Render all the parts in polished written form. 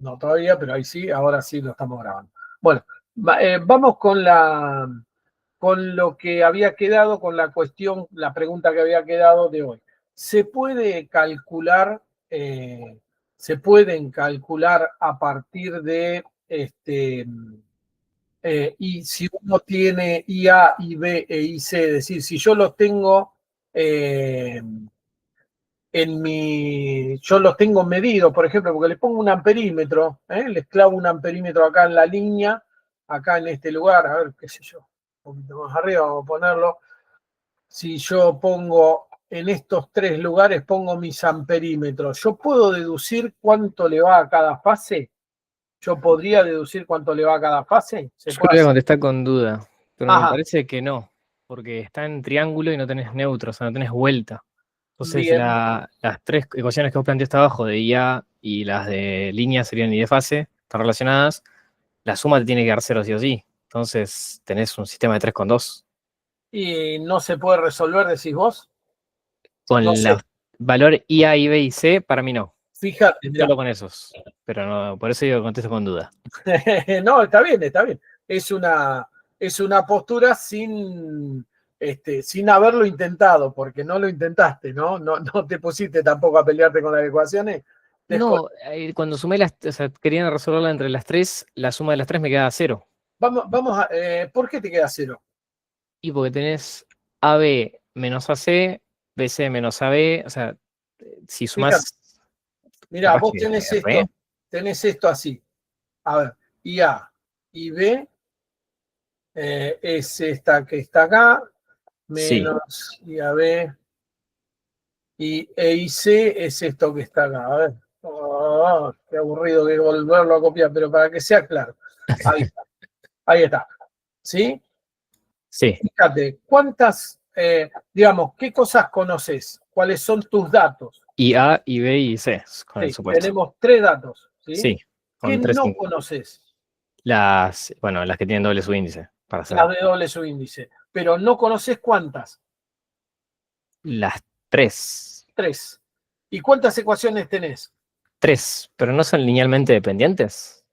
No todavía, pero ahí sí, ahora sí lo estamos grabando. Bueno, vamos con lo que había quedado, con la cuestión, la pregunta que había quedado de hoy. ¿Se puede calcular, se pueden calcular a partir de, y si uno tiene IA, IB e IC, es decir, si yo los tengo eh, yo los tengo medidos, por ejemplo, porque les pongo un amperímetro, les clavo un amperímetro acá en la línea, acá en este lugar, a ver, qué sé yo, un poquito más arriba, vamos a ponerlo. Si yo pongo en estos 3 lugares, pongo mis amperímetros, ¿yo puedo deducir cuánto le va a cada fase? ¿Yo podría deducir cuánto le va a cada fase? ¿Se Yo puede voy a hacer? contestar con duda, pero me Ajá, parece que no, porque está en triángulo y no tenés neutros, o sea, no tenés vuelta. Entonces bien. las tres ecuaciones que vos planteaste abajo de IA y las de línea serían y de fase, están relacionadas. La suma te tiene que dar 0 sí o sí. Entonces tenés un sistema de 3 con 2. ¿Y no se puede resolver, decís vos? No Con sé, los valor IA, I, B y C, para mí no. fíjate, mirá. Solo con esos. Pero no, por eso yo contesto con duda. No, está bien, está bien. Es una postura sin haberlo intentado, porque no lo intentaste, ¿no? No te pusiste tampoco a pelearte con las ecuaciones. No, cuando sumé o sea, querían resolverla entre las tres, la suma de las tres me queda 0. ¿Por qué te queda 0? Y porque tenés AB menos AC, BC menos AB, o sea, si Fíjate, sumás, mirá, capaz vos que re. tenés esto así. A ver, y A y B es esta que está acá, Sí. menos y A, B, y C es esto que está acá. A ver. Oh, qué aburrido que volverlo a copiar, pero para que sea claro. Ahí está. Ahí está. ¿Sí? Sí. Fíjate, digamos, qué cosas conoces? ¿Cuáles son tus datos? Y A, y B y C, con el Sí, supuesto. tenemos 3 datos. ¿Sí? Sí, ¿Qué con tres no índices. conoces? Bueno, las que tienen doble subíndice, para Las hacer de doble subíndice. Pero no conoces cuántas. las tres. 3. ¿Y cuántas ecuaciones tenés? Tres, pero no son linealmente dependientes.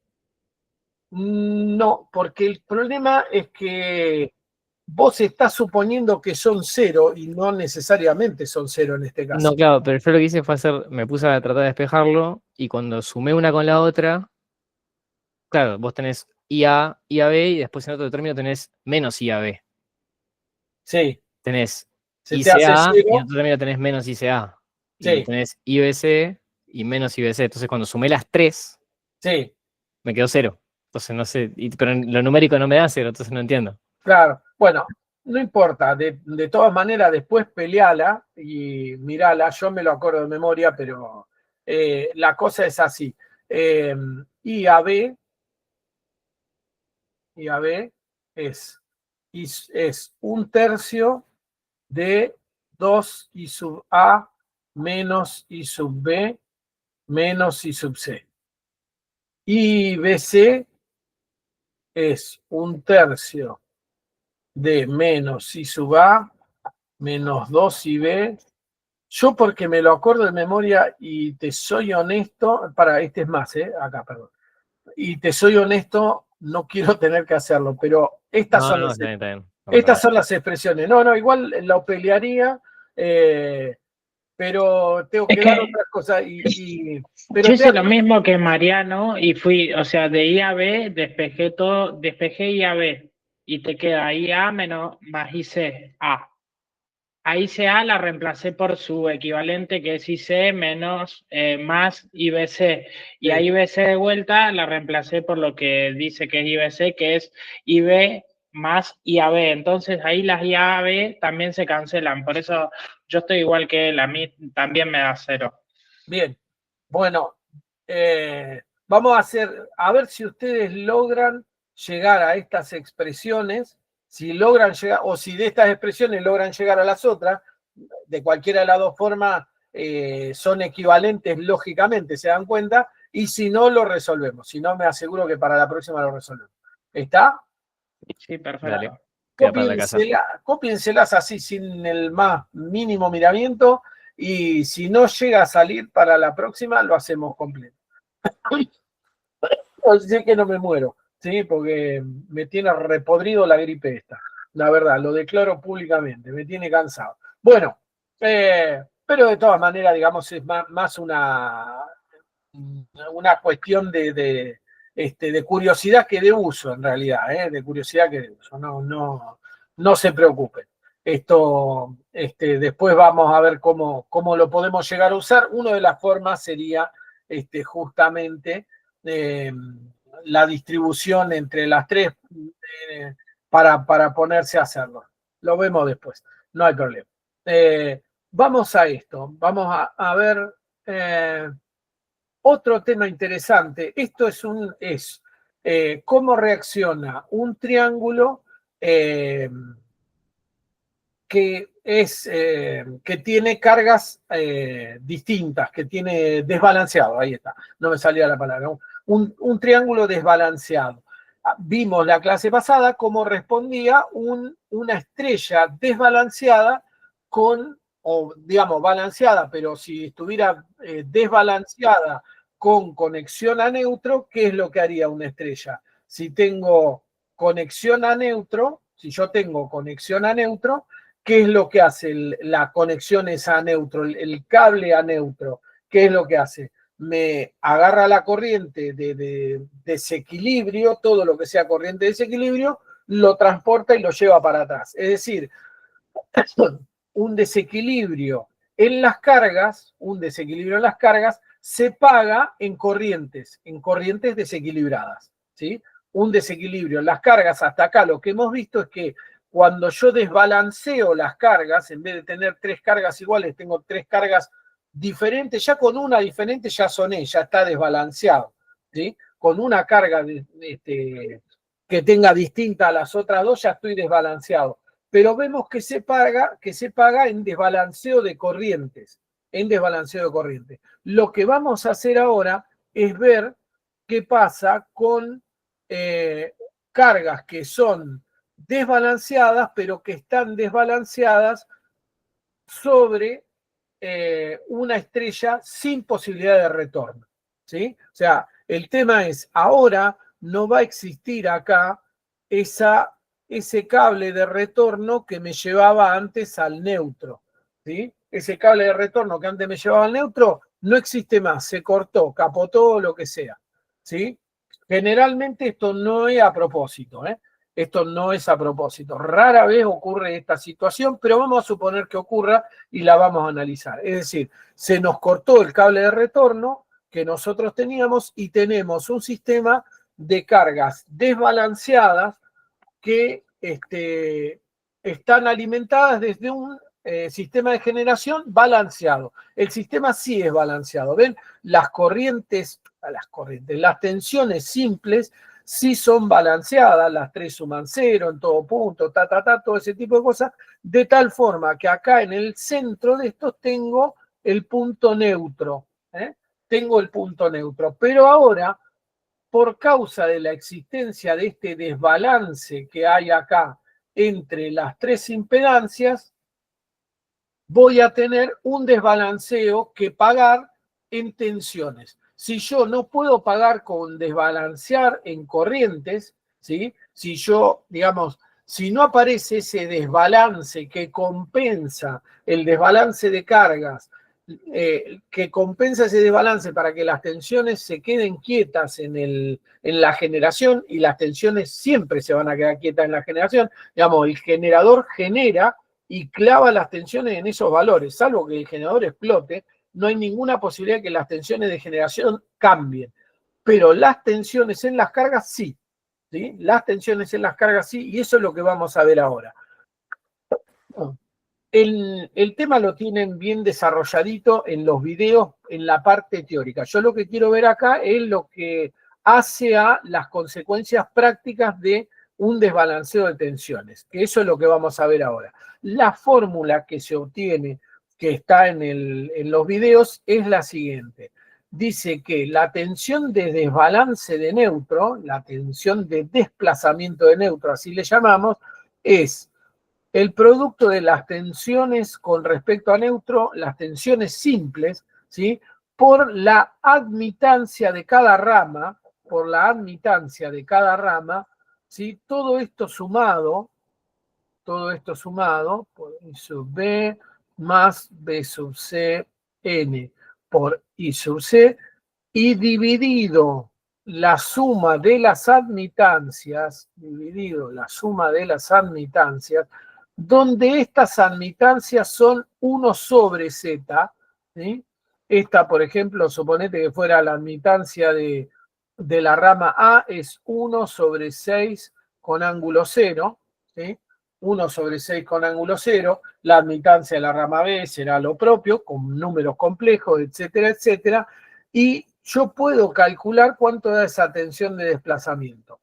No, porque el problema es que vos estás suponiendo que son 0 y no necesariamente son 0 en este No, caso. claro, pero yo lo que hice fue me puse a tratar de despejarlo y cuando sumé una con la otra, claro, vos tenés IA, IAB y después en otro término tenés menos IAB. Sí, Tenés se te hace ICA y en 0. otro término tenés menos ICA. Y Sí, tenés IBC y menos IBC. Entonces cuando sumé las tres, sí, me quedó 0. Entonces no sé, pero en lo numérico no me da 0, entonces no entiendo. claro. Bueno, no importa, de todas maneras después peleala y mirala, yo me lo acuerdo de memoria, pero la cosa es así. Eh, IAB, IAB es, es un tercio de 2 I sub A menos I sub B menos I sub C. IBC es un tercio de menos I sub A menos 2 IB. Yo porque me lo acuerdo de memoria y te soy honesto, este es más, acá, perdón. Y te soy honesto, no quiero tener que hacerlo, pero No, no, está bien, está bien. No pasa estas nada. son las expresiones. No, igual lo pelearía, pero tengo Es que dar que otras cosas. yo Pero hice lo mismo que Mariano y fui, o sea, de I a B despejé todo, despejé I a B y te queda I a menos más IC A. A IC A la reemplacé por su equivalente que es IC menos más IBC. Y a sí, IBC de vuelta la reemplacé por lo que dice que es IBC, que es IB más IAB. Entonces ahí las IAB también se cancelan. Por eso yo estoy igual que él, a mí también me da 0. bien. Bueno, vamos a ver si ustedes logran llegar a estas expresiones, si logran llegar, o si de estas expresiones logran llegar a las otras, de cualquiera de las dos formas son equivalentes lógicamente, se dan cuenta, y si no, lo resolvemos. Si no, me aseguro que para la próxima lo resolvemos. ¿Está? Sí, Dale, perfecto. queda para la casa. Cópienselas así sin el más mínimo miramiento y si no llega a salir para la próxima, lo hacemos completo. sé que no me muero, ¿sí? Porque me tiene repodrido la gripe esta. La verdad, lo declaro públicamente, me tiene cansado. Bueno, pero de todas maneras, digamos, es más una cuestión de curiosidad que de uso, en realidad, de curiosidad que de uso. No se preocupen. Esto, después vamos a ver cómo lo podemos llegar a usar. Una de las formas sería justamente la distribución entre las tres para ponerse a hacerlo. Lo vemos después, no hay problema. Vamos a esto, vamos a ver otro tema interesante. Esto es cómo reacciona un triángulo que tiene cargas distintas, que tiene desbalanceado, ahí está, no me salía la palabra, un triángulo desbalanceado. Vimos la clase pasada cómo respondía una estrella desbalanceada o digamos balanceada, pero si estuviera desbalanceada con conexión a neutro, ¿qué es lo que haría una estrella? Si tengo conexión a neutro, si yo tengo conexión a neutro, ¿qué es lo que hace la conexión esa a neutro, el cable a neutro? ¿Qué es lo que hace? Me agarra la corriente de desequilibrio, todo lo que sea corriente de desequilibrio, lo transporta y lo lleva para atrás. Es decir, un desequilibrio en las cargas, se paga en corrientes desequilibradas, ¿sí? Un desequilibrio en las cargas, hasta acá lo que hemos visto es que cuando yo desbalanceo las cargas, en vez de tener tres cargas iguales, tengo tres cargas diferentes, ya con una diferente ya soné, ya está desbalanceado, ¿sí? Con una carga que tenga distinta a las otras dos, ya estoy desbalanceado. Pero vemos que se paga en desbalanceo de corrientes, Lo que vamos a hacer ahora es ver qué pasa con cargas que son desbalanceadas, pero que están desbalanceadas sobre una estrella sin posibilidad de retorno, ¿sí? O sea, el tema es, ahora no va a existir acá ese cable de retorno que me llevaba antes al neutro, ¿sí? Ese cable de retorno que antes me llevaba al neutro no existe más, se cortó, capotó, lo que sea, ¿sí? Generalmente esto no es a propósito, ¿eh? Esto no es a propósito. Rara vez ocurre esta situación, pero vamos a suponer que ocurra y la vamos a analizar. Es decir, se nos cortó el cable de retorno que nosotros teníamos y tenemos un sistema de cargas desbalanceadas que están alimentadas desde un sistema de generación balanceado. El sistema sí es balanceado. ¿Ven? Las tensiones simples sí son balanceadas, las tres suman cero en todo punto, todo ese tipo de cosas, de tal forma que acá en el centro de estos tengo el punto neutro. Tengo el punto neutro. Pero ahora, por causa de la existencia de este desbalance que hay acá entre las tres impedancias, voy a tener un desbalanceo que pagar en tensiones. Si yo no puedo pagar con desbalancear en corrientes, ¿sí? Si yo, digamos, si no aparece ese desbalance que compensa el desbalance de cargas, que compensa ese desbalance para que las tensiones se queden quietas en la generación, y las tensiones siempre se van a quedar quietas en la generación, digamos, el generador genera y clava las tensiones en esos valores, salvo que el generador explote, no hay ninguna posibilidad de que las tensiones de generación cambien. Pero las tensiones en las cargas sí, ¿sí? Las tensiones en las cargas sí, y eso es lo que vamos a ver ahora. El tema lo tienen bien desarrolladito en los videos, en la parte teórica. Yo lo que quiero ver acá es lo que hace a las consecuencias prácticas de un desbalanceo de tensiones, que eso es lo que vamos a ver ahora. La fórmula que se obtiene, que está en los videos, es la siguiente. Dice que la tensión de desbalance de neutro, la tensión de desplazamiento de neutro, así le llamamos, es el producto de las tensiones con respecto a neutro, las tensiones simples, ¿sí? Por la admitancia de cada rama, por la admitancia de cada rama, ¿sí? Todo esto sumado por I sub B más B sub C N por I sub C, y dividido la suma de las admitancias, donde estas admitancias son 1 sobre Z, ¿sí? Esta, por ejemplo, suponete que fuera la admitancia de la rama A, es 1 sobre 6 con ángulo 0, ¿sí? 1 sobre 6 con ángulo 0, la admitancia de la rama B será lo propio, con números complejos, etcétera, etcétera, y yo puedo calcular cuánto da esa tensión de desplazamiento.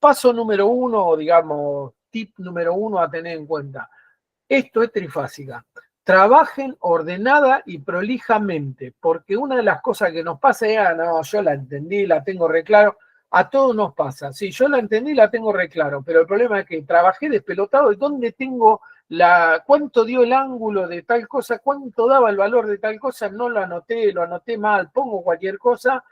Paso número 1, digamos, tip número 1 a tener en cuenta. Esto es trifásica. Trabajen ordenada y prolijamente, porque una de las cosas que nos pasa es, no, yo la entendí, la tengo re claro. A todos nos pasa. Sí, yo la entendí, la tengo re claro, pero el problema es que trabajé despelotado y dónde tengo cuánto dio el ángulo de tal cosa, cuánto daba el valor de tal cosa, no lo anoté mal, pongo cualquier cosa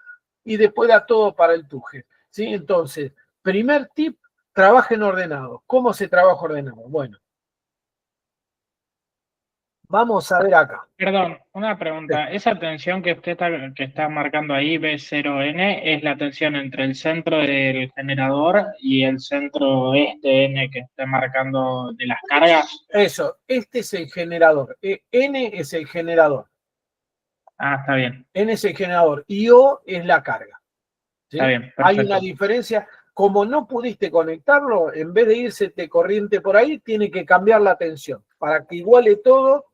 y después da todo para el tuje. ¿Sí? Entonces, primer tip, trabajen ordenado. ¿Cómo se trabaja ordenado? Bueno, vamos a ver acá. Perdón, una pregunta. ¿Esa tensión que usted está marcando ahí, B0N, es la tensión entre el centro del generador y el centro N que está marcando de las cargas? Eso, este es el generador. N es el generador. Ah, está bien. N es el generador y O es la carga. ¿Sí? Está bien, perfecto. Hay una diferencia. Como no pudiste conectarlo, en vez de irse de corriente por ahí, tiene que cambiar la tensión. Para que iguale todo,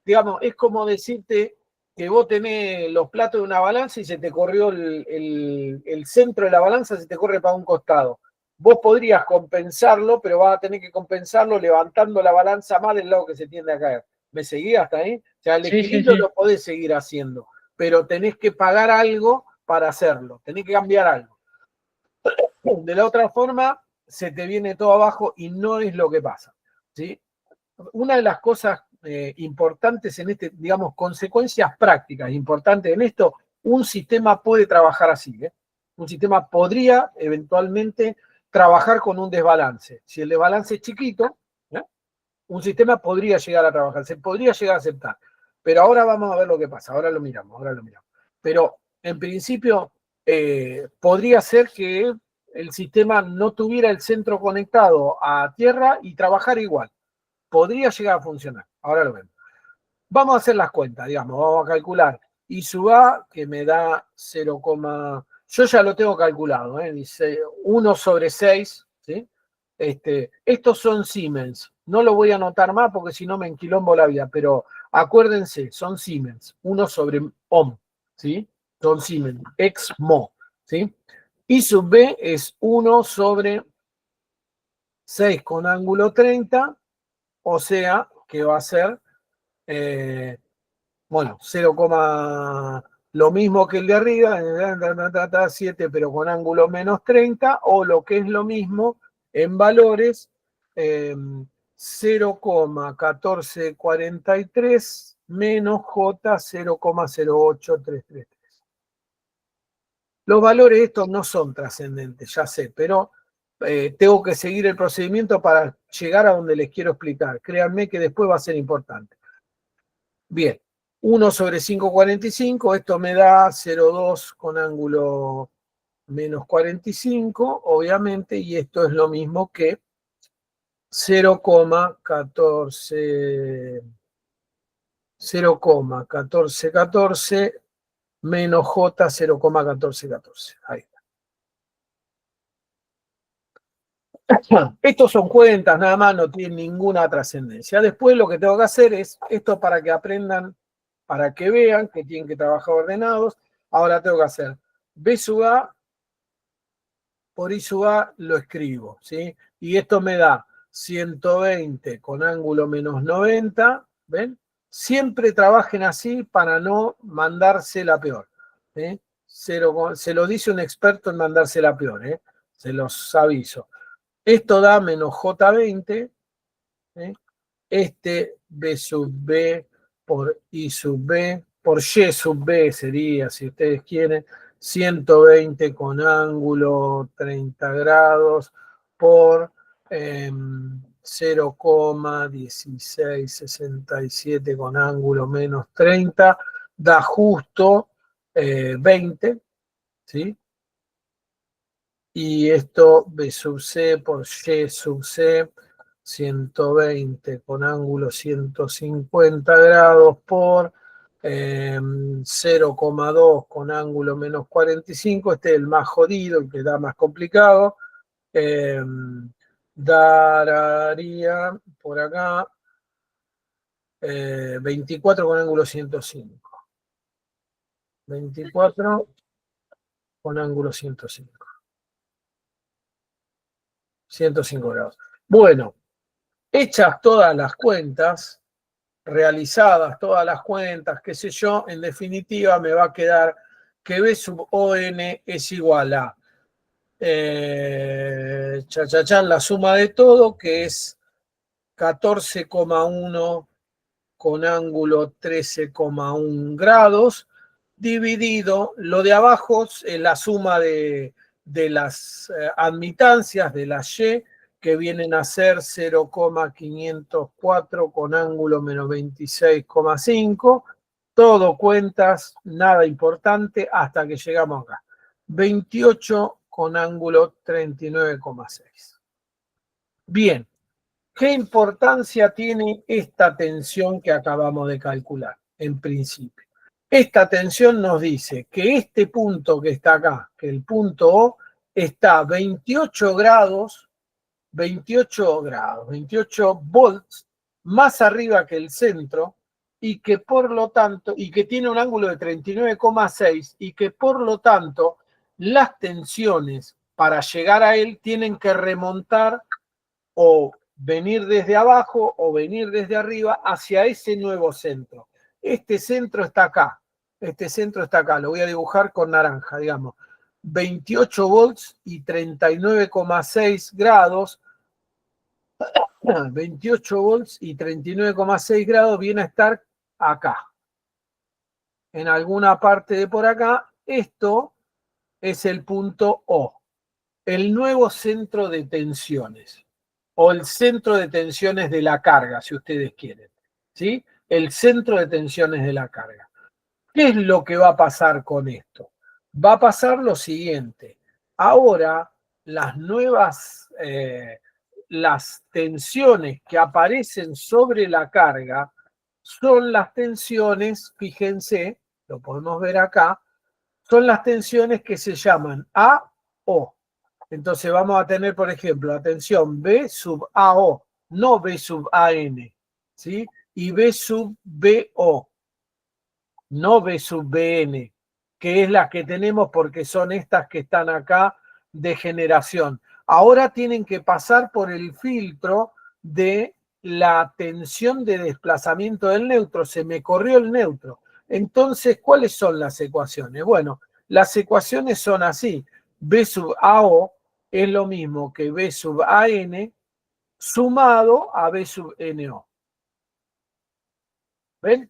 digamos, es como decirte que vos tenés los platos de una balanza y se te corrió el centro de la balanza, se te corre para un costado. Vos podrías compensarlo, pero vas a tener que compensarlo levantando la balanza más del lado que se tiende a caer. ¿Me seguís hasta ahí? O sea, el equilibrio Sí. lo podés seguir haciendo, pero tenés que pagar algo para hacerlo, tenés que cambiar algo. De la otra forma, se te viene todo abajo y no es lo que pasa, ¿sí? Una de las cosas importantes en este, digamos, consecuencias prácticas importantes en esto, un sistema puede trabajar así, ¿eh? Un sistema podría eventualmente trabajar con un desbalance. Si el desbalance es chiquito, ¿eh? Un sistema podría llegar a trabajar, se podría llegar a aceptar. Pero ahora vamos a ver lo que pasa, ahora lo miramos. Pero en principio podría ser que el sistema no tuviera el centro conectado a tierra y trabajar igual. Podría llegar a funcionar. Ahora lo vemos. Vamos a hacer las cuentas, digamos, vamos a calcular. I sub A, que me da 0, yo ya lo tengo calculado, dice 1 sobre 6, ¿sí? Estos son Siemens. No lo voy a anotar más porque si no me enquilombo la vida, pero acuérdense, son Siemens, 1 sobre ohm, ¿sí? Son Siemens, ex mho, ¿sí? I sub B es 1 sobre 6 con ángulo 30, o sea, que va a ser, bueno, 0, lo mismo que el de arriba, 7, pero con ángulo menos 30, o lo que es lo mismo en valores, 0,1443 menos J 0,08333. Los valores estos no son trascendentes, ya sé, pero tengo que seguir el procedimiento para llegar a donde les quiero explicar. Créanme que después va a ser importante. Bien, 1 sobre 5,45, esto me da 0,2 con ángulo menos 45, obviamente, y esto es lo mismo que 0,1414 menos J 0,1414. Ahí está. Estos son cuentas, nada más, no tienen ninguna trascendencia. Después lo que tengo que hacer es esto para que aprendan, para que vean que tienen que trabajar ordenados. Ahora tengo que hacer B sub A por I sub A, lo escribo, ¿sí? Y esto me da 120 con ángulo menos 90, ¿ven? Siempre trabajen así para no mandarse la peor, ¿sí? Se lo dice un experto en mandarse la peor, ¿eh? Se los aviso. Esto da menos J20, ¿eh? B sub B por I sub B, por Y sub B sería, si ustedes quieren, 120 con ángulo 30 grados por 0,1667 con ángulo menos 30, da justo 20, ¿sí? Y esto B sub C por Y sub C, 120 con ángulo 150 grados por 0,2 con ángulo menos 45, este es el más jodido, el que da más complicado, daría por acá 24 con ángulo 105. 24 con ángulo 105. 105 grados. Bueno, hechas todas las cuentas, realizadas todas las cuentas, qué sé yo, en definitiva me va a quedar que B sub ON es igual a la suma de todo, que es 14,1 con ángulo 13,1 grados, dividido, lo de abajo es la suma de las admitancias de la Y, que vienen a ser 0,504 con ángulo menos 26,5. Todo cuentas, nada importante, hasta que llegamos acá. 28 con ángulo 39,6. Bien, ¿qué importancia tiene esta tensión que acabamos de calcular en principio? Esta tensión nos dice que este punto que está acá, que el punto O, está 28 volts más arriba que el centro, y que por lo tanto, y que tiene un ángulo de 39,6, y que por lo tanto las tensiones para llegar a él tienen que remontar o venir desde abajo o venir desde arriba hacia ese nuevo centro. Este centro está acá, lo voy a dibujar con naranja, digamos, 28 volts y 39,6 grados, 28 volts y 39,6 grados viene a estar acá, en alguna parte de por acá. Esto es el punto O, el nuevo centro de tensiones, o el centro de tensiones de la carga, si ustedes quieren, ¿sí? El centro de tensiones de la carga. ¿Qué es lo que va a pasar con esto? Va a pasar lo siguiente. Ahora, las tensiones que aparecen sobre la carga son las tensiones, fíjense, lo podemos ver acá, son las tensiones que se llaman AO. Entonces vamos a tener, por ejemplo, la tensión B sub AO, no B sub AN, ¿sí? Y B sub BO, no B sub BN, que es la que tenemos porque son estas que están acá de generación. Ahora tienen que pasar por el filtro de la tensión de desplazamiento del neutro. Se me corrió el neutro. Entonces, ¿cuáles son las ecuaciones? Bueno, las ecuaciones son así. B sub AO es lo mismo que B sub AN sumado a B sub NO. ¿Ven?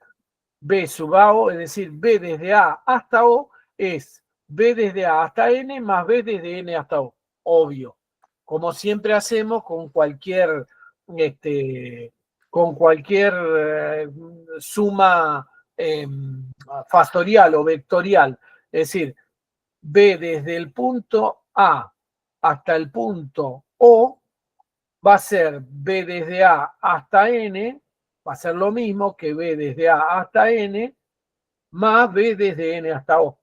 B sub AO, es decir, B desde A hasta O, es B desde A hasta N más B desde N hasta O. Obvio. Como siempre hacemos con cualquier suma factorial o vectorial. Es decir, B desde el punto A hasta el punto O va a ser B desde A hasta N, va a ser lo mismo que B desde A hasta N más B desde N hasta O.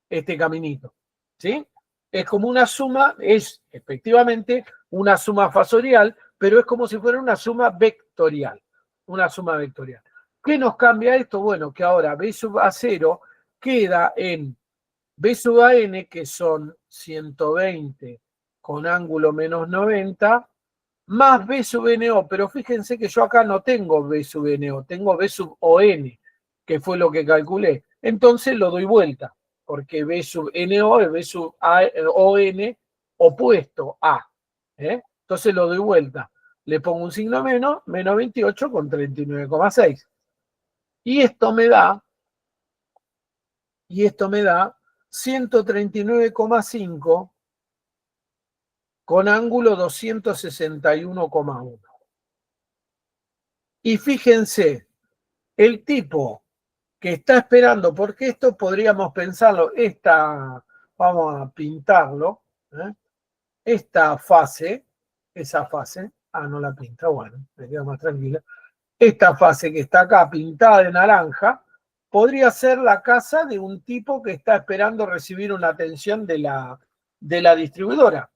Este caminito, ¿sí? Es como una suma, es efectivamente una suma fasorial, pero es como si fuera una suma vectorial. Una suma vectorial. ¿Qué nos cambia esto? Bueno, que ahora B sub A0 queda en B sub AN, que son 120 con ángulo menos 90, más B sub NO, pero fíjense que yo acá no tengo B sub NO, tengo B sub ON, que fue lo que calculé. Entonces lo doy vuelta, porque B sub NO es B sub ON opuesto a. Entonces lo doy vuelta. Le pongo un signo menos 28 con 39,6. Y esto me da 139,5 con ángulo 261,1. Y fíjense, el tipo que está esperando, porque esto podríamos pensarlo, vamos a pintarlo, esta fase, esa fase, no la pinta, bueno, me quedo más tranquila. Esta fase que está acá pintada de naranja, podría ser la casa de un tipo que está esperando recibir una atención de la distribuidora.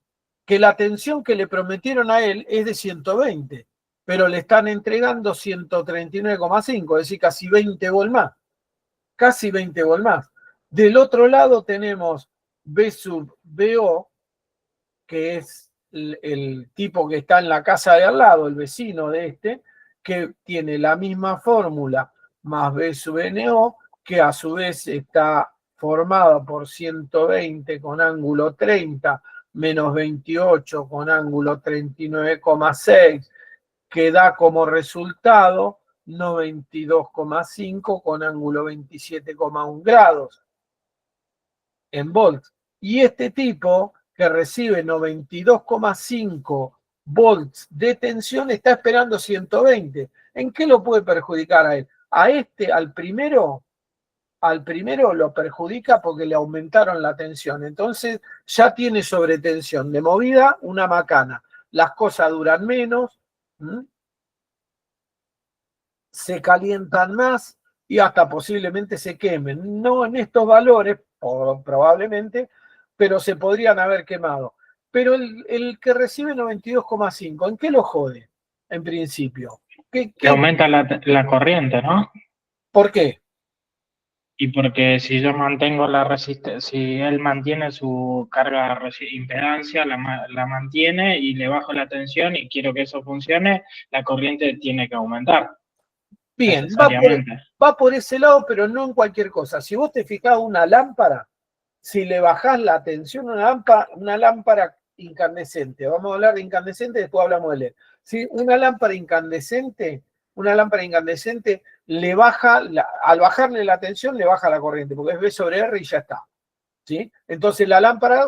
Que la atención que le prometieron a él es de 120, pero le están entregando 139,5, es decir, casi 20 volt más. Casi 20 volt más. Del otro lado tenemos B sub BO, que es el tipo que está en la casa de al lado, el vecino de este, que tiene la misma fórmula más B sub NO, que a su vez está formada por 120 con ángulo 30, menos 28 con ángulo 39,6, que da como resultado 92,5 con ángulo 27,1 grados en volts. Y este tipo que recibe 92,5 volts de tensión está esperando 120. ¿En qué lo puede perjudicar a él? A este, al primero lo perjudica porque le aumentaron la tensión. Entonces ya tiene sobretensión de movida una macana. Las cosas duran menos, se calientan más y hasta posiblemente se quemen. No en estos valores, probablemente, pero se podrían haber quemado. Pero el que recibe 92,5, ¿en qué lo jode? En principio. Que aumenta la corriente, ¿no? ¿Por qué? Y porque si yo mantengo la resistencia, si él mantiene su carga impedancia, la mantiene y le bajo la tensión y quiero que eso funcione, la corriente tiene que aumentar. Bien, va por ese lado, pero no en cualquier cosa. Si vos te fijás una lámpara, si le bajás la tensión a una lámpara incandescente, vamos a hablar de incandescente, después hablamos de LED. ¿Sí? Una lámpara incandescente le baja, al bajarle la tensión le baja la corriente, porque es V sobre R y ya está. ¿Sí? Entonces la lámpara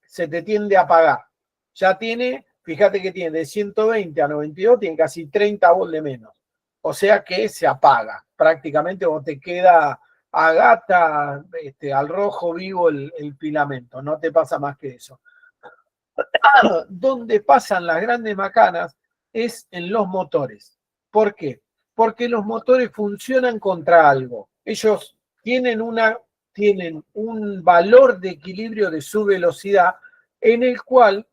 se te tiende a apagar. Ya tiene, fíjate que tiene de 120 a 92, tiene casi 30 volts de menos. O sea que se apaga. Prácticamente o te queda a gata, al rojo vivo el filamento. No te pasa más que eso. Donde pasan las grandes macanas es en los motores. ¿Por qué? Porque los motores funcionan contra algo. Ellos tienen un valor de equilibrio de su velocidad en el cual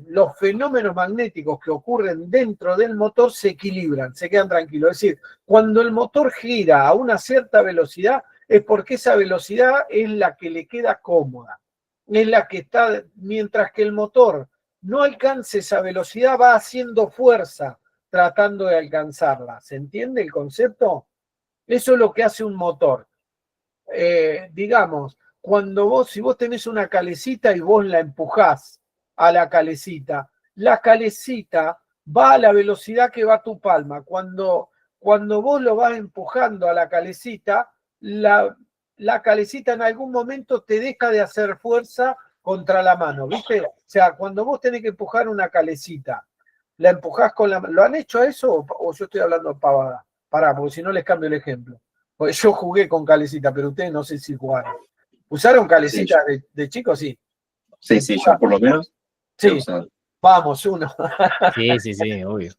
los fenómenos magnéticos que ocurren dentro del motor se equilibran, se quedan tranquilos. Es decir, cuando el motor gira a una cierta velocidad, es porque esa velocidad es la que le queda cómoda. Es la que está, mientras que el motor no alcance esa velocidad, va haciendo fuerza tratando de alcanzarla. ¿Se entiende el concepto? Eso es lo que hace un motor. Digamos, si vos tenés una calecita y vos la empujás a la calecita va a la velocidad que va tu palma. Cuando vos lo vas empujando a la calecita, la calecita en algún momento te deja de hacer fuerza contra la mano, ¿viste? O sea, cuando vos tenés que empujar una calecita, la empujás con la mano. ¿Lo han hecho a eso o yo estoy hablando pavada? Pará, porque si no les cambio el ejemplo. Porque yo jugué con calecita, pero ustedes no sé si jugaron. ¿Usaron calecita de chicos? Sí. Sí, yo por lo menos. Sí, vamos, uno. Sí, obvio.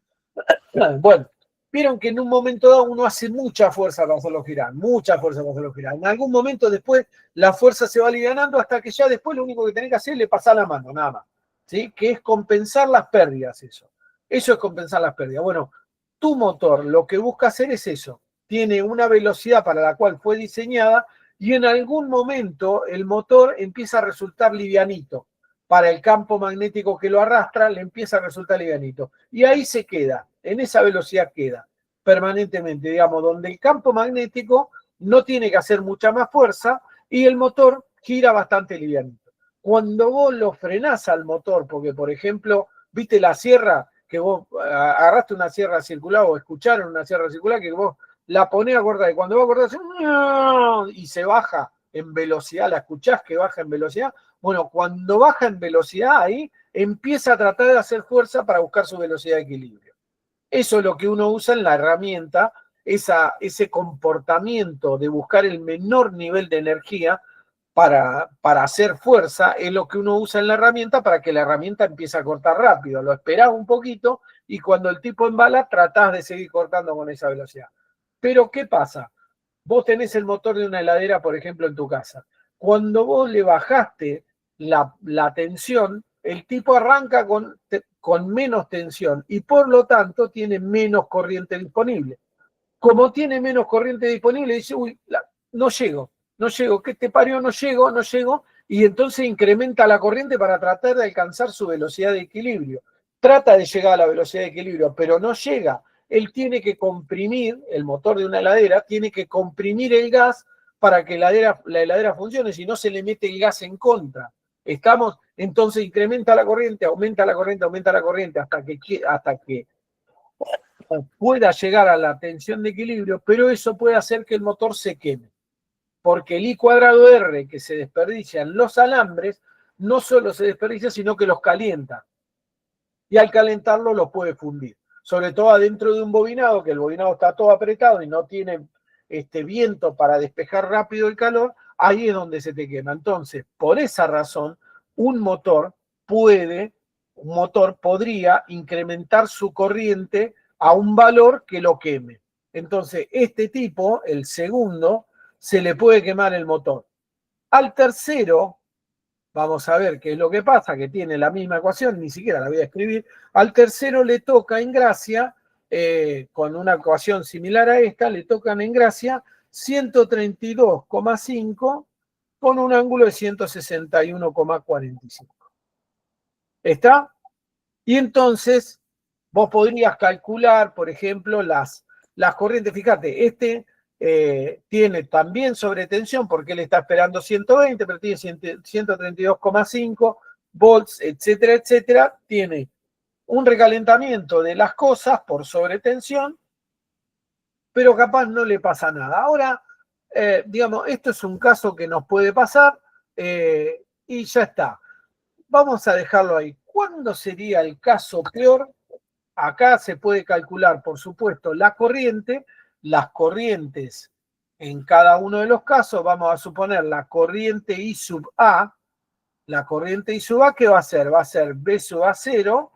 Bueno, vieron que en un momento dado uno hace mucha fuerza para hacerlo girar, mucha fuerza para hacerlo girar. En algún momento después la fuerza se va alivianando hasta que ya después lo único que tenés que hacer es le pasar la mano, nada más. ¿Sí? Que es compensar las pérdidas eso. Eso es compensar las pérdidas. Bueno, tu motor lo que busca hacer es eso. Tiene una velocidad para la cual fue diseñada y en algún momento el motor empieza a resultar livianito. Para el campo magnético que lo arrastra, le empieza a resultar livianito. Y ahí se queda, en esa velocidad queda, permanentemente, digamos, donde el campo magnético no tiene que hacer mucha más fuerza y el motor gira bastante livianito. Cuando vos lo frenás al motor, porque por ejemplo, viste la sierra, que vos agarraste una sierra circular o escucharon una sierra circular, que vos la ponés a cortar, y cuando va a cortar, y se baja en velocidad, la escuchás que baja en velocidad. Bueno, cuando baja en velocidad ahí, empieza a tratar de hacer fuerza para buscar su velocidad de equilibrio. Eso es lo que uno usa en la herramienta, ese comportamiento de buscar el menor nivel de energía para hacer fuerza, es lo que uno usa en la herramienta para que la herramienta empiece a cortar rápido. Lo esperás un poquito y cuando el tipo embala, tratás de seguir cortando con esa velocidad. Pero, ¿qué pasa? Vos tenés el motor de una heladera, por ejemplo, en tu casa. Cuando vos le bajaste la tensión, el tipo arranca con menos tensión y por lo tanto tiene menos corriente disponible. Como tiene menos corriente disponible, dice, uy, no llego, ¿qué te parió? No llego, y entonces incrementa la corriente para tratar de alcanzar su velocidad de equilibrio. Trata de llegar a la velocidad de equilibrio, pero no llega. Él tiene que comprimir, el motor de una heladera, tiene que comprimir el gas para que la heladera funcione, si no se le mete el gas en contra. Entonces incrementa la corriente, aumenta la corriente, hasta que pueda llegar a la tensión de equilibrio, pero eso puede hacer que el motor se queme. Porque el I cuadrado R que se desperdicia en los alambres, no solo se desperdicia, sino que los calienta. Y al calentarlo los puede fundir. Sobre todo adentro de un bobinado, que el bobinado está todo apretado y no tiene viento para despejar rápido el calor, ahí es donde se te quema. Entonces, por esa razón, un motor podría incrementar su corriente a un valor que lo queme. Entonces, este tipo, el segundo, se le puede quemar el motor. Al tercero, vamos a ver qué es lo que pasa, que tiene la misma ecuación, ni siquiera la voy a escribir. Al tercero le toca en gracia, con una ecuación similar a esta, le tocan en gracia 132,5 con un ángulo de 161,45. ¿Está? Y entonces vos podrías calcular, por ejemplo, las corrientes. Fíjate, tiene también sobretensión porque él está esperando 120, pero tiene 132,5 volts, etcétera, etcétera. Tiene un recalentamiento de las cosas por sobretensión, pero capaz no le pasa nada. Ahora, digamos, esto es un caso que nos puede pasar y ya está. Vamos a dejarlo ahí. ¿Cuándo sería el caso peor? Acá se puede calcular, por supuesto, la corriente, las corrientes en cada uno de los casos. Vamos a suponer la corriente I sub A. La corriente I sub A, ¿qué va a ser? Va a ser B sub A0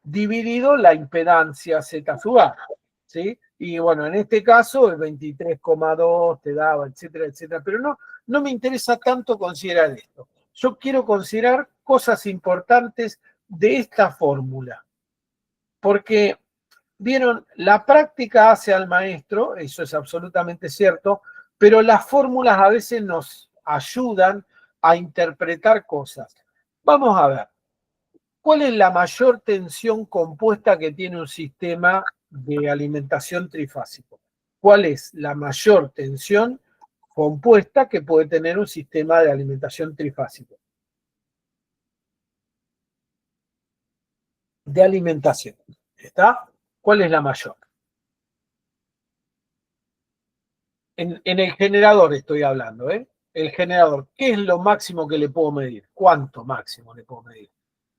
dividido la impedancia Z sub A. ¿Sí? Y bueno, en este caso el 23,2 te daba, etcétera, etcétera. Pero no me interesa tanto considerar esto. Yo quiero considerar cosas importantes de esta fórmula. Porque, vieron, la práctica hace al maestro, eso es absolutamente cierto, pero las fórmulas a veces nos ayudan a interpretar cosas. Vamos a ver, ¿cuál es la mayor tensión compuesta que tiene un sistema de alimentación trifásico? ¿Cuál es la mayor tensión compuesta que puede tener un sistema de alimentación trifásico? De alimentación. ¿Está? ¿Cuál es la mayor? En el generador estoy hablando, ¿eh? El generador, ¿qué es lo máximo que le puedo medir? ¿Cuánto máximo le puedo medir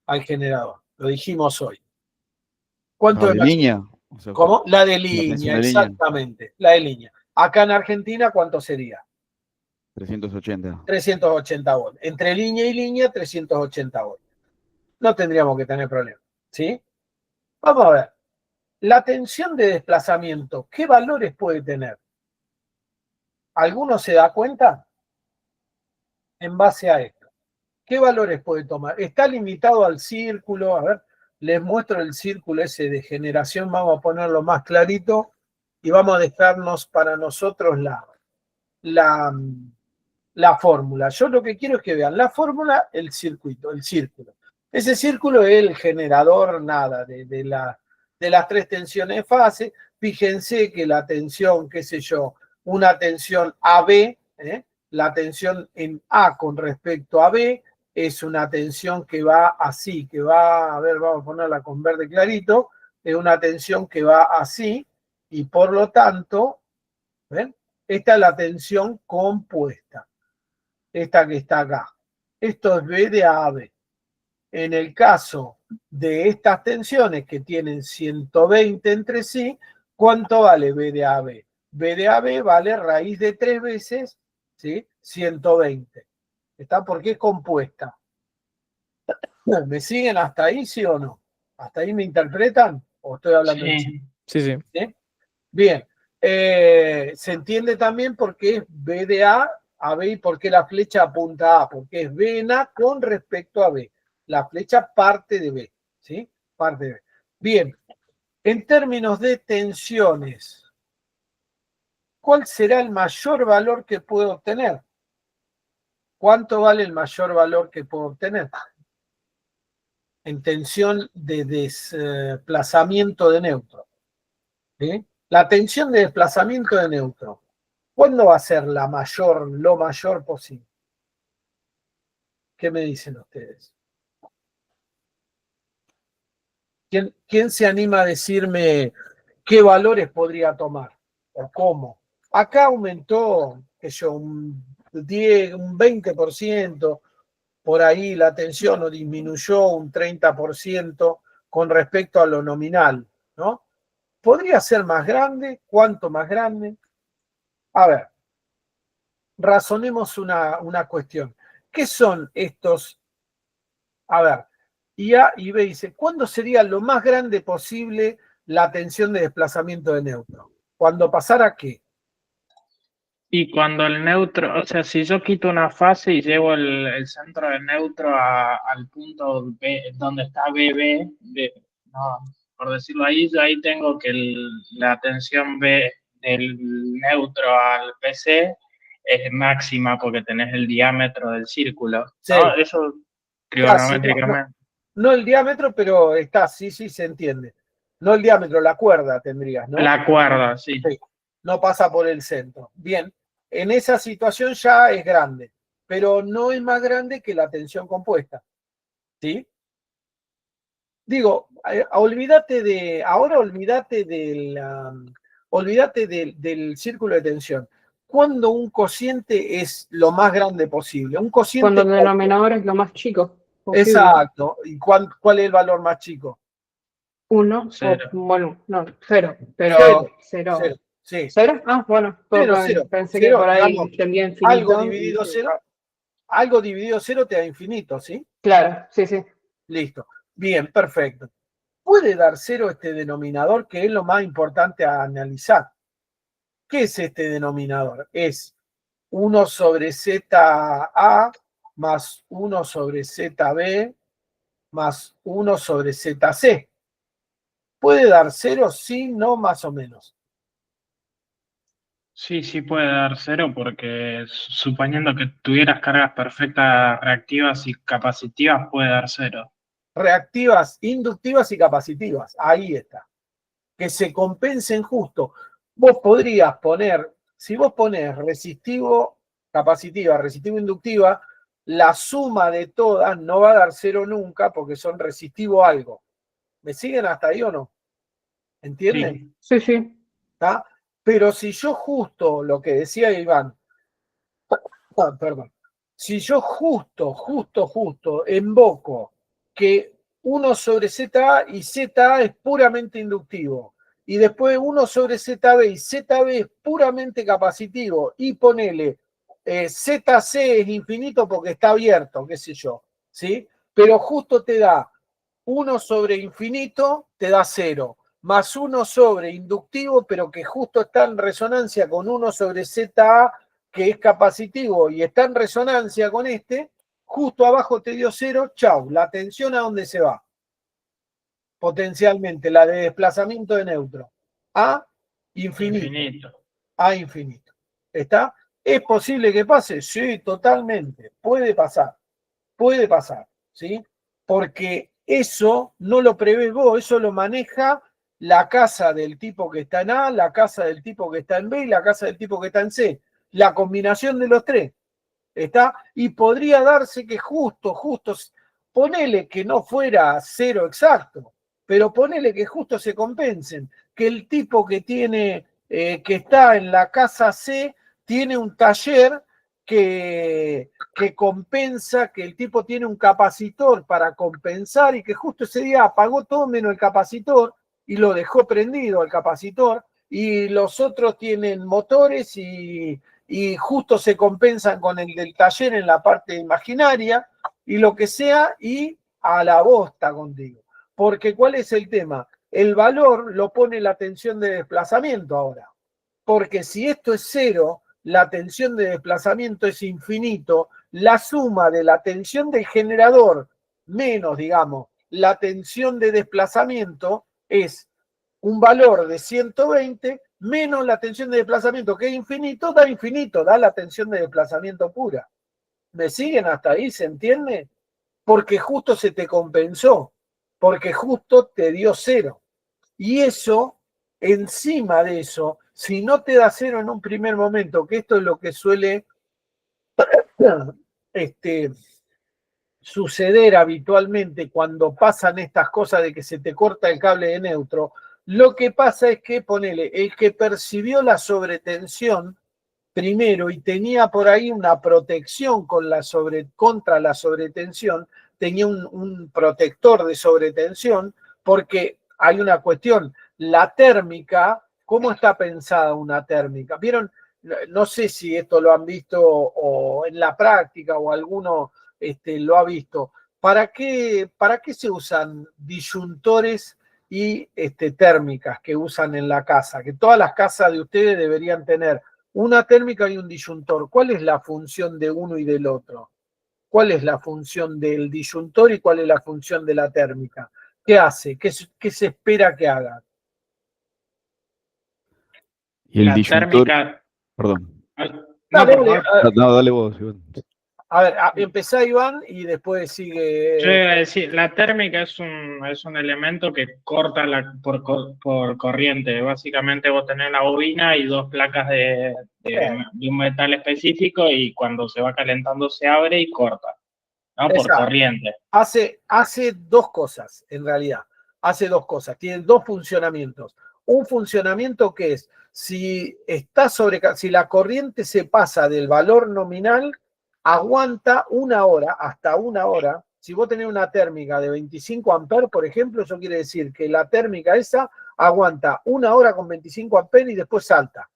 al generador? Lo dijimos hoy. ¿Cuánto ¿La de de línea? O sea, ¿Cómo? La de la tensión línea, de línea. exactamente. La de línea. Acá en Argentina, ¿cuánto sería? 380. 380 volts. Entre línea y línea, 380 volts. No tendríamos que tener problema. ¿Sí? Vamos a ver. La tensión de desplazamiento, ¿qué valores puede tener? ¿Alguno se da cuenta? En base a esto. ¿Qué valores puede tomar? Está limitado al círculo. A ver, les muestro el círculo ese de generación. Vamos a ponerlo más clarito y vamos a dejarnos para nosotros la fórmula. Yo lo que quiero es que vean la fórmula, el circuito, el círculo. Ese círculo es el generador, nada, de las tres tensiones de fase. Fíjense que la tensión, qué sé yo, una tensión AB, la tensión en A con respecto a B, es una tensión que va así, que va, a ver, vamos a ponerla con verde clarito, es una tensión que va así, y por lo tanto, ¿Ven? Esta es la tensión compuesta. Esta que está acá. Esto es B de A a B. En el caso de estas tensiones que tienen 120 entre sí, ¿cuánto vale B de AB? B de AB vale raíz de 3 veces, ¿sí? 120. ¿Está? Porque es compuesta. ¿Me siguen hasta ahí, sí o no? ¿Hasta ahí me interpretan? ¿O estoy hablando en chino? Sí, sí. ¿Sí? Bien. Se entiende también por qué es B de A a B y por qué la flecha apunta a A, porque es B en A con respecto a B. La flecha parte de B, ¿sí? Parte de B. Bien, en términos de tensiones, ¿cuál será el mayor valor que puedo obtener? ¿Cuánto vale el mayor valor que puedo obtener? En tensión de desplazamiento de neutro. ¿Sí? La tensión de desplazamiento de neutro. ¿Cuándo va a ser lo mayor posible? ¿Qué me dicen ustedes? ¿Quién se anima a decirme qué valores podría tomar? ¿O cómo? Acá aumentó, qué sé yo, un 10, un 20%, por ahí la tensión o disminuyó un 30% con respecto a lo nominal, ¿no? ¿Podría ser más grande? ¿Cuánto más grande? A ver, razonemos una cuestión. ¿Qué son estos? A ver, y A y B dice, ¿cuándo sería lo más grande posible la tensión de desplazamiento de neutro? ¿Cuándo pasara qué? Y cuando el neutro, o sea, si yo quito una fase y llevo el centro del neutro al punto B, donde está BB, no, por decirlo ahí, yo ahí tengo que la tensión B del neutro al PC es máxima porque tenés el diámetro del círculo, Sí, ¿no? Eso casi, trigonométricamente. no el diámetro, pero está, sí, se entiende. No el diámetro, la cuerda tendrías, ¿no? La cuerda, sí. Sí, no pasa por el centro. Bien, en esa situación ya es grande, pero no es más grande que la tensión compuesta, ¿sí? Digo, ahora olvídate del círculo de tensión. ¿Cuándo un cociente es lo más grande posible? Un cociente. Cuando el denominador es lo más chico posible. Exacto. ¿Y cuál es el valor más chico? 1, Cero. bueno, no, 0, pero Cero. 0. Cero. Sí. ¿Cero? Ah, bueno, Cero. pensé Cero, que por ahí digamos, entendía algo infinito. dividido cero. Algo dividido cero te da infinito, ¿sí? Claro, sí. Listo. Bien, perfecto. Puede dar cero este denominador, que es lo más importante a analizar. ¿Qué es este denominador? Es 1 sobre ZA más 1 sobre ZB más 1 sobre ZC. ¿Puede dar cero? Sí, no, más o menos. Sí puede dar cero porque suponiendo que tuvieras cargas perfectas reactivas y capacitivas puede dar cero. Reactivas, inductivas y capacitivas. Ahí está. Que se compensen justo. Vos podrías poner, si vos ponés resistivo, capacitiva, resistivo, inductiva, la suma de todas no va a dar cero nunca porque son resistivo algo. ¿Me siguen hasta ahí o no? ¿Entienden? Sí. ¿Tá? Pero si yo justo, lo que decía Iván, perdón, si yo justo invoco que 1 sobre ZA y ZA es puramente inductivo, y después 1 sobre ZB y ZB es puramente capacitivo, y ponele ZC es infinito porque está abierto, qué sé yo, ¿sí? Pero justo te da 1 sobre infinito, te da 0, más 1 sobre inductivo, pero que justo está en resonancia con 1 sobre ZA, que es capacitivo y está en resonancia con este, justo abajo te dio 0, chau, la tensión a dónde se va. Potencialmente, la de desplazamiento de neutro. A infinito. A infinito. ¿Está? ¿Es posible que pase? Sí, totalmente. Puede pasar. ¿Sí? Porque eso no lo prevés vos, eso lo maneja la casa del tipo que está en A, la casa del tipo que está en B y la casa del tipo que está en C. La combinación de los tres. ¿Está? Y podría darse que justo, ponele que no fuera cero exacto, pero ponele que justo se compensen, que el tipo que tiene que está en la casa C tiene un taller que compensa, que el tipo tiene un capacitor para compensar y que justo ese día apagó todo menos el capacitor y lo dejó prendido el capacitor, y los otros tienen motores y justo se compensan con el del taller en la parte imaginaria y lo que sea, y a la bosta contigo. Porque ¿cuál es el tema? El valor lo pone la tensión de desplazamiento ahora. Porque si esto es cero, la tensión de desplazamiento es infinito, la suma de la tensión del generador menos, digamos, la tensión de desplazamiento es un valor de 120 menos la tensión de desplazamiento, que es infinito, da la tensión de desplazamiento pura. ¿Me siguen hasta ahí? ¿Se entiende? Porque justo se te compensó, porque justo te dio cero. Y eso, encima de eso, si no te da cero en un primer momento, que esto es lo que suele suceder habitualmente cuando pasan estas cosas de que se te corta el cable de neutro, lo que pasa es que, ponele, el que percibió la sobretensión primero y tenía por ahí una protección contra la sobretensión, tenía un protector de sobretensión, porque hay una cuestión, la térmica, ¿cómo está pensada una térmica? ¿Vieron? No sé si esto lo han visto o en la práctica o alguno lo ha visto. ¿Para qué se usan disyuntores y térmicas que usan en la casa? Que todas las casas de ustedes deberían tener una térmica y un disyuntor. ¿Cuál es la función de uno y del otro? ¿Cuál es la función del disyuntor y cuál es la función de la térmica? ¿Qué hace? ¿Qué se espera que haga? Y el La disyuntor, térmica. perdón. No, por favor. No, dale vos, Iván. A ver, empezá Iván y después sigue. Yo iba a decir, la térmica es un elemento que corta por corriente. Básicamente vos tenés la bobina y dos placas de un metal específico y cuando se va calentando se abre y corta, ¿no? Por Exacto. corriente. Hace dos cosas, en realidad. Hace dos cosas. Tiene dos funcionamientos. Un funcionamiento que es, si la corriente se pasa del valor nominal, aguanta una hora, hasta una hora. Si vos tenés una térmica de 25 amperes, por ejemplo, eso quiere decir que la térmica esa aguanta una hora con 25 amperes y después salta.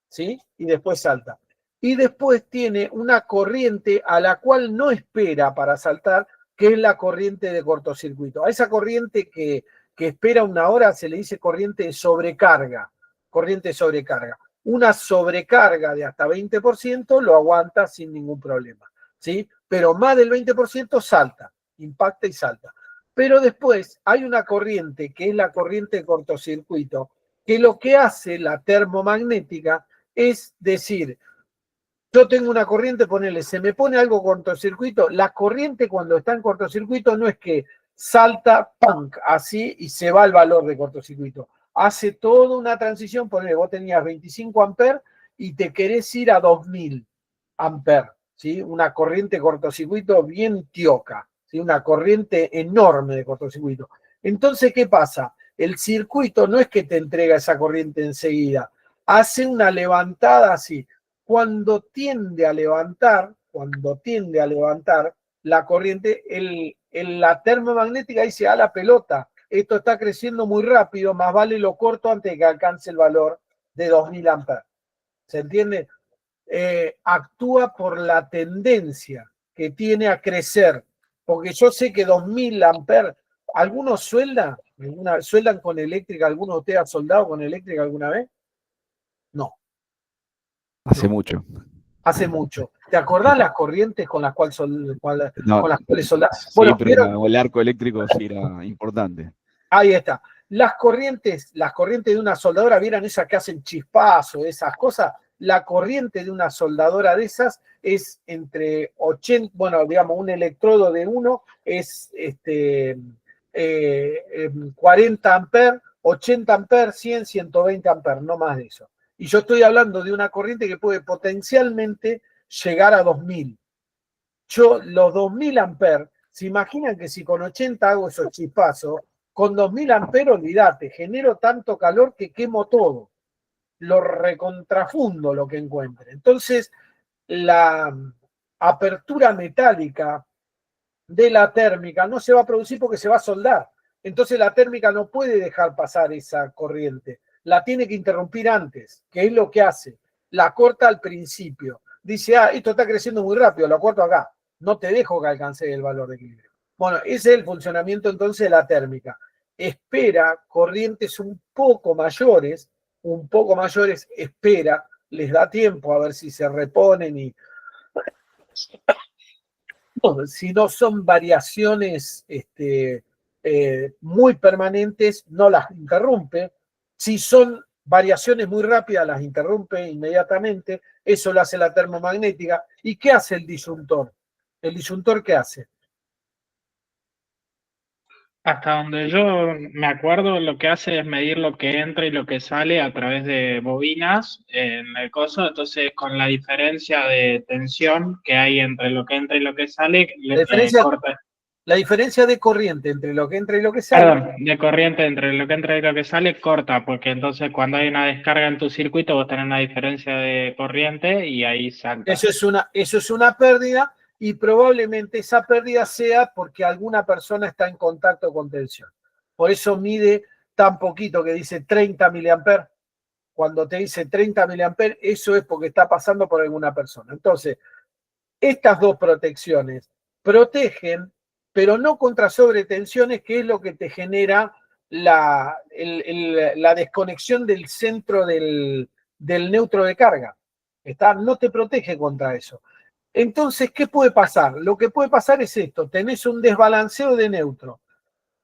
¿Sí? Y después salta. Y después tiene una corriente a la cual no espera para saltar, que es la corriente de cortocircuito. A esa corriente que espera una hora se le dice corriente de sobrecarga. Corriente de sobrecarga. Una sobrecarga de hasta 20% lo aguanta sin ningún problema, ¿sí? Pero más del 20% salta, impacta y salta. Pero después hay una corriente que es la corriente de cortocircuito, que lo que hace la termomagnética es decir, yo tengo una corriente, ponele, se me pone algo cortocircuito, la corriente cuando está en cortocircuito no es que salta, punk, así y se va el valor de cortocircuito. Hace toda una transición, ponele, vos tenías 25 amperes y te querés ir a 2000 amperes, ¿sí? Una corriente de cortocircuito bien tioca, ¿sí? Una corriente enorme de cortocircuito. Entonces, ¿qué pasa? El circuito no es que te entrega esa corriente enseguida, hace una levantada así. Cuando tiende a levantar la corriente, la termomagnética dice a la pelota, esto está creciendo muy rápido, más vale lo corto antes de que alcance el valor de 2000 amperes. ¿Se entiende? Actúa por la tendencia que tiene a crecer, porque yo sé que 2000 amperes, ¿algunos sueldan con eléctrica? ¿Alguno de ustedes ha soldado con eléctrica alguna vez? No. Hace mucho. Hace mucho. ¿Te acordás las corrientes con las cuales soldás? Bueno, Bueno, ¿vieron? el arco eléctrico sí era importante. Ahí está. Las corrientes de una soldadora, ¿vieron esas que hacen chispazo, esas cosas? La corriente de una soldadora de esas es entre 80, bueno, digamos, un electrodo de uno es 40 amperes, 80 amperes, 100, 120 amperes, no más de eso. Y yo estoy hablando de una corriente que puede potencialmente llegar a 2000. Los 2000 amperes, se imaginan que si con 80 hago esos chispazos, con 2000 amperes, olvídate, genero tanto calor que quemo todo. lo recontrafundo lo que encuentre. Entonces, la apertura metálica de la térmica no se va a producir porque se va a soldar. Entonces la térmica no puede dejar pasar esa corriente. La tiene que interrumpir antes, que es lo que hace. La corta al principio. Dice, esto está creciendo muy rápido, lo corto acá. No te dejo que alcance el valor de equilibrio. Bueno, ese es el funcionamiento entonces de la térmica. Espera corrientes un poco mayores, espera, les da tiempo a ver si se reponen y si no son variaciones muy permanentes, no las interrumpe. Si son variaciones muy rápidas, las interrumpe inmediatamente. Eso lo hace la termomagnética. ¿Y qué hace el disyuntor? ¿El disyuntor qué hace? Hasta donde yo me acuerdo, lo que hace es medir lo que entra y lo que sale a través de bobinas en el coso. Entonces, con la diferencia de tensión que hay entre lo que entra y lo que sale, corta. La diferencia de corriente entre lo que entra y lo que sale. Perdón, de corriente entre lo que entra y lo que sale, corta, porque entonces cuando hay una descarga en tu circuito, vos tenés una diferencia de corriente y ahí salta. Eso es una pérdida. Y probablemente esa pérdida sea porque alguna persona está en contacto con tensión. Por eso mide tan poquito, que dice 30 miliamperes. Cuando te dice 30 miliamperes, eso es porque está pasando por alguna persona. Entonces, estas dos protecciones protegen, pero no contra sobretensiones, que es lo que te genera la desconexión del centro del neutro de carga. No te protege contra eso. Entonces, ¿qué puede pasar? Lo que puede pasar es esto, tenés un desbalanceo de neutro.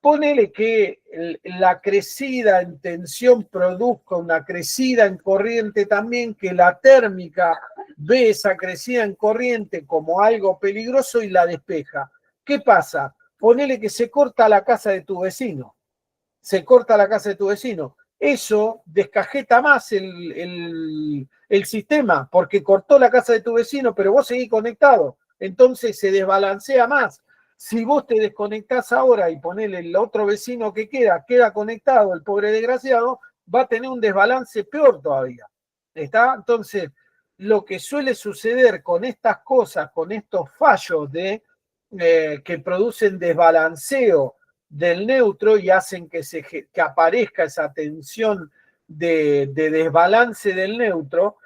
Ponele que la crecida en tensión produzca una crecida en corriente también, que la térmica ve esa crecida en corriente como algo peligroso y la despeja. ¿Qué pasa? Ponele que se corta la casa de tu vecino. Eso descajeta más el sistema, porque cortó la casa de tu vecino, pero vos seguís conectado. Entonces se desbalancea más. Si vos te desconectás ahora y ponele el otro vecino que queda conectado, el pobre desgraciado, va a tener un desbalance peor todavía. ¿Está? Entonces, lo que suele suceder con estas cosas, con estos fallos que producen desbalanceo del neutro y hacen que aparezca esa tensión de desbalance del neutro,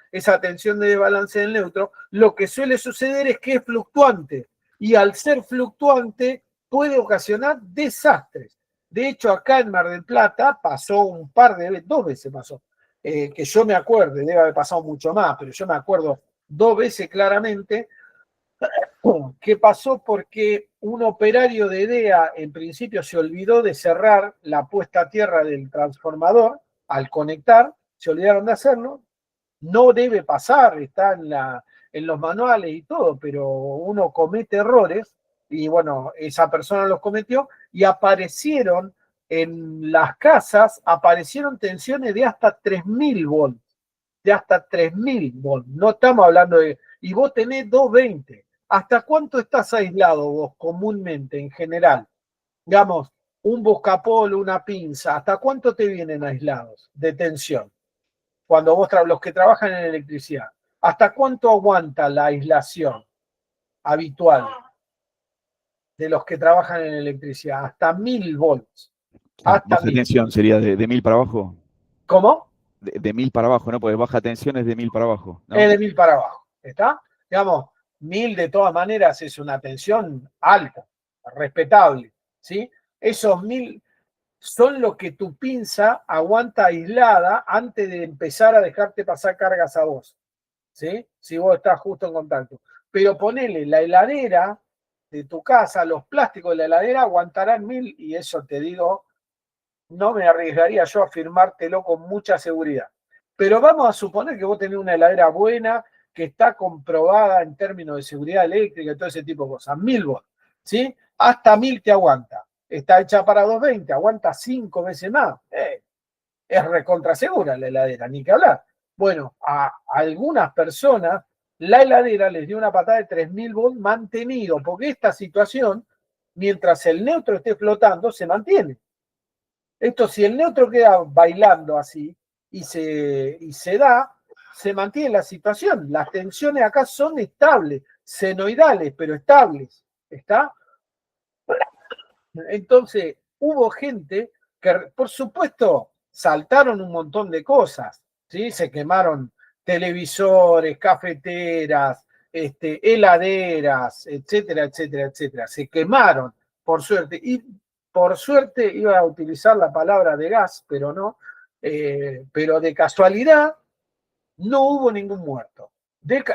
lo que suele suceder es que es fluctuante. Y al ser fluctuante puede ocasionar desastres. De hecho, acá en Mar del Plata pasó un par de veces, 2 veces pasó, que yo me acuerdo, debe haber pasado mucho más, pero yo me acuerdo 2 veces claramente, que pasó porque un operario de EDEA en principio se olvidó de cerrar la puesta a tierra del transformador al conectar, se olvidaron de hacerlo. No debe pasar, está en los manuales y todo, pero uno comete errores y bueno, esa persona los cometió y aparecieron en las casas, aparecieron tensiones de hasta 3.000 volts, no estamos hablando de... Y vos tenés 220. ¿Hasta cuánto estás aislado vos comúnmente, en general? Digamos, un buscapol, una pinza, ¿hasta cuánto te vienen aislados de tensión? Cuando vos los que trabajan en electricidad, ¿hasta cuánto aguanta la aislación habitual de los que trabajan en electricidad? Hasta 1.000 volts. Baja tensión sería de 1.000 para abajo. ¿Cómo? De 1.000 para abajo, ¿no? Porque baja tensión es de 1.000 para abajo, ¿no? Es de 1.000 para abajo, ¿está? Digamos, 1.000 de todas maneras es una tensión alta, respetable, ¿sí? Esos 1.000 son lo que tu pinza aguanta aislada antes de empezar a dejarte pasar cargas a vos, ¿sí? Si vos estás justo en contacto. Pero ponele la heladera de tu casa, los plásticos de la heladera aguantarán 1.000 y eso te digo, no me arriesgaría yo a afirmártelo con mucha seguridad. Pero vamos a suponer que vos tenés una heladera buena, que está comprobada en términos de seguridad eléctrica y todo ese tipo de cosas. 1.000 volts, ¿sí? Hasta 1.000 te aguanta. Está hecha para 220, aguanta 5 veces más. Es recontra segura la heladera, ni que hablar. Bueno, a algunas personas la heladera les dio una patada de 3.000 volts mantenido, porque esta situación, mientras el neutro esté flotando, se mantiene. Esto, si el neutro queda bailando así, y se da, se mantiene la situación. Las tensiones acá son estables, senoidales, pero estables. ¿Está? Entonces, hubo gente que, por supuesto, saltaron un montón de cosas, ¿sí? Se quemaron televisores, cafeteras, heladeras, etcétera, etcétera, etcétera. Se quemaron, por suerte. Y por suerte iba a utilizar la palabra de gas, pero no. Pero de casualidad no hubo ningún muerto.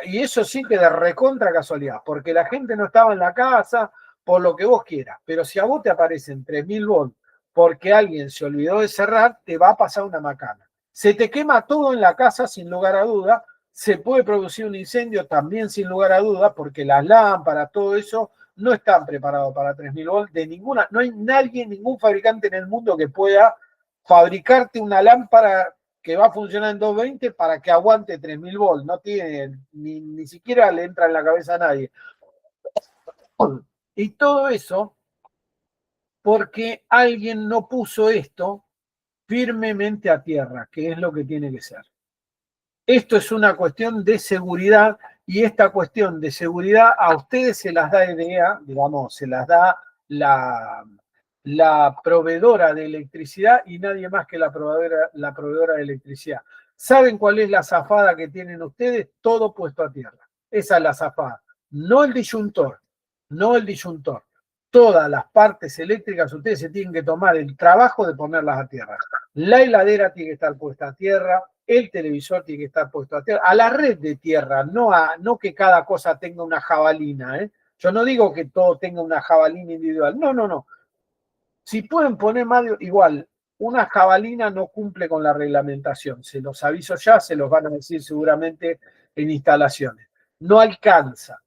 Y eso sí que de recontra casualidad, porque la gente no estaba en la casa, por lo que vos quieras. Pero si a vos te aparecen 3000 volts porque alguien se olvidó de cerrar, te va a pasar una macana. Se te quema todo en la casa sin lugar a duda. Se puede producir un incendio también sin lugar a duda, porque las lámparas, todo eso, no están preparados para 3000 volts de ninguna. No hay nadie, ningún fabricante en el mundo que pueda fabricarte una lámpara que va a funcionar en 220 para que aguante 3000 volts. No tiene, ni siquiera le entra en la cabeza a nadie. Y todo eso porque alguien no puso esto firmemente a tierra, que es lo que tiene que ser. Esto es una cuestión de seguridad y esta cuestión de seguridad a ustedes se las da EDEA, digamos, se las da la proveedora de electricidad y nadie más que la proveedora de electricidad. ¿Saben cuál es la zafada que tienen ustedes? Todo puesto a tierra. Esa es la zafada. No el disyuntor, no el disyuntor. Todas las partes eléctricas ustedes se tienen que tomar el trabajo de ponerlas a tierra. La heladera tiene que estar puesta a tierra, el televisor tiene que estar puesto a tierra, a la red de tierra, no que cada cosa tenga una jabalina. Yo no digo que todo tenga una jabalina individual, no. Si pueden poner más igual, una jabalina no cumple con la reglamentación, se los aviso ya, se los van a decir seguramente en instalaciones. No alcanza,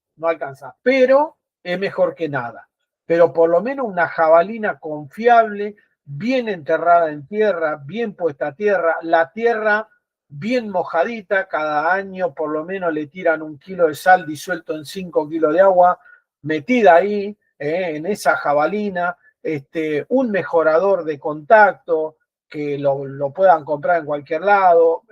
pero es mejor que nada. Pero por lo menos una jabalina confiable, bien enterrada en tierra, bien puesta a tierra, la tierra bien mojadita, cada año por lo menos le tiran 1 kilo de sal disuelto en 5 kilos de agua, metida ahí, en esa jabalina, un mejorador de contacto, que lo puedan comprar en cualquier lado,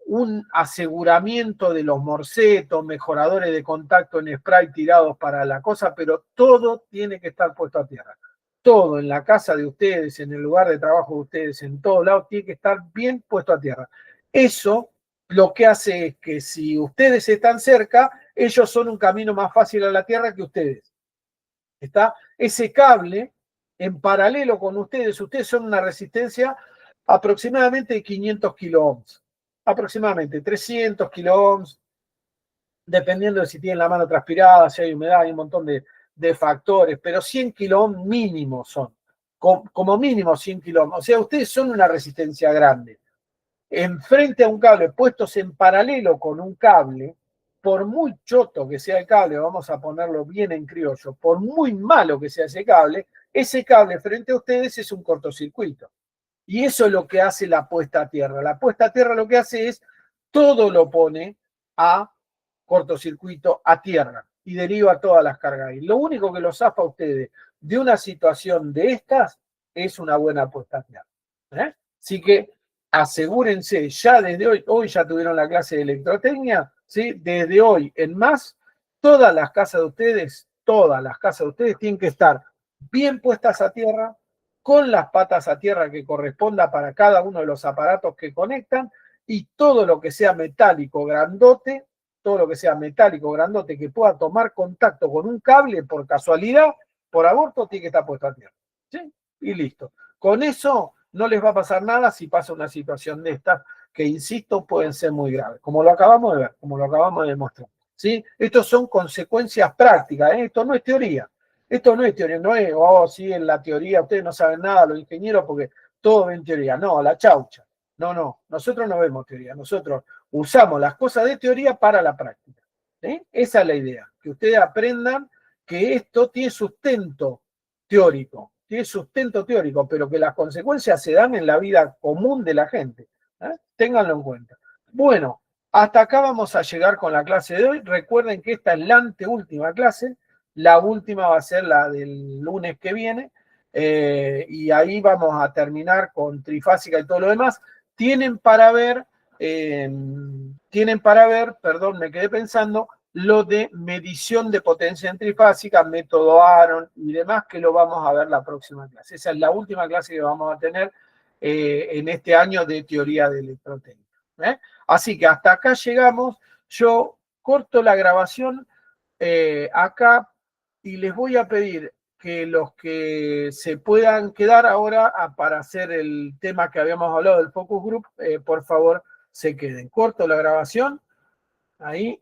un aseguramiento de los morsetos, mejoradores de contacto en spray tirados para la cosa, pero todo tiene que estar puesto a tierra. Todo en la casa de ustedes, en el lugar de trabajo de ustedes, en todos lados, tiene que estar bien puesto a tierra. Eso lo que hace es que si ustedes están cerca, ellos son un camino más fácil a la tierra que ustedes. ¿Está? Ese cable, en paralelo con ustedes son una resistencia aproximadamente de 500 kiloohms. Aproximadamente 300 kiloohms, dependiendo de si tienen la mano transpirada, si hay humedad, hay un montón de factores, pero 100 kiloohms mínimo son, como mínimo 100 kiloohms. O sea, ustedes son una resistencia grande. Enfrente a un cable, puestos en paralelo con un cable, por muy choto que sea el cable, vamos a ponerlo bien en criollo, por muy malo que sea ese cable frente a ustedes es un cortocircuito. Y eso es lo que hace la puesta a tierra. La puesta a tierra lo que hace es, todo lo pone a cortocircuito a tierra y deriva todas las cargas. Y lo único que los zafa a ustedes de una situación de estas es una buena puesta a tierra. Así que asegúrense, ya desde hoy ya tuvieron la clase de electrotecnia, ¿sí? Desde hoy en más, todas las casas de ustedes tienen que estar bien puestas a tierra, con las patas a tierra que corresponda para cada uno de los aparatos que conectan, y todo lo que sea metálico grandote que pueda tomar contacto con un cable por casualidad, por aborto, tiene que estar puesto a tierra. ¿Sí? Y listo. Con eso no les va a pasar nada si pasa una situación de estas, que insisto, pueden ser muy graves, como lo acabamos de ver, como lo acabamos de demostrar. ¿Sí? Estos son consecuencias prácticas, esto no es teoría. Esto no es teoría, no es, sí, en la teoría ustedes no saben nada, los ingenieros, porque todo ven teoría. No, la chaucha. No, nosotros no vemos teoría, nosotros usamos las cosas de teoría para la práctica. ¿Sí? Esa es la idea, que ustedes aprendan que esto tiene sustento teórico, pero que las consecuencias se dan en la vida común de la gente. Ténganlo en cuenta. Bueno, hasta acá vamos a llegar con la clase de hoy. Recuerden que esta es la anteúltima clase. La última va a ser la del lunes que viene, y ahí vamos a terminar con trifásica y todo lo demás. tienen para ver, perdón, me quedé pensando, lo de medición de potencia trifásica, método Aaron y demás, que lo vamos a ver la próxima clase. Esa es la última clase que vamos a tener en este año de teoría de electrotécnica. Así que hasta acá llegamos. Yo corto la grabación acá y les voy a pedir que los que se puedan quedar ahora para hacer el tema que habíamos hablado del focus group, por favor, se queden. Corto la grabación. Ahí.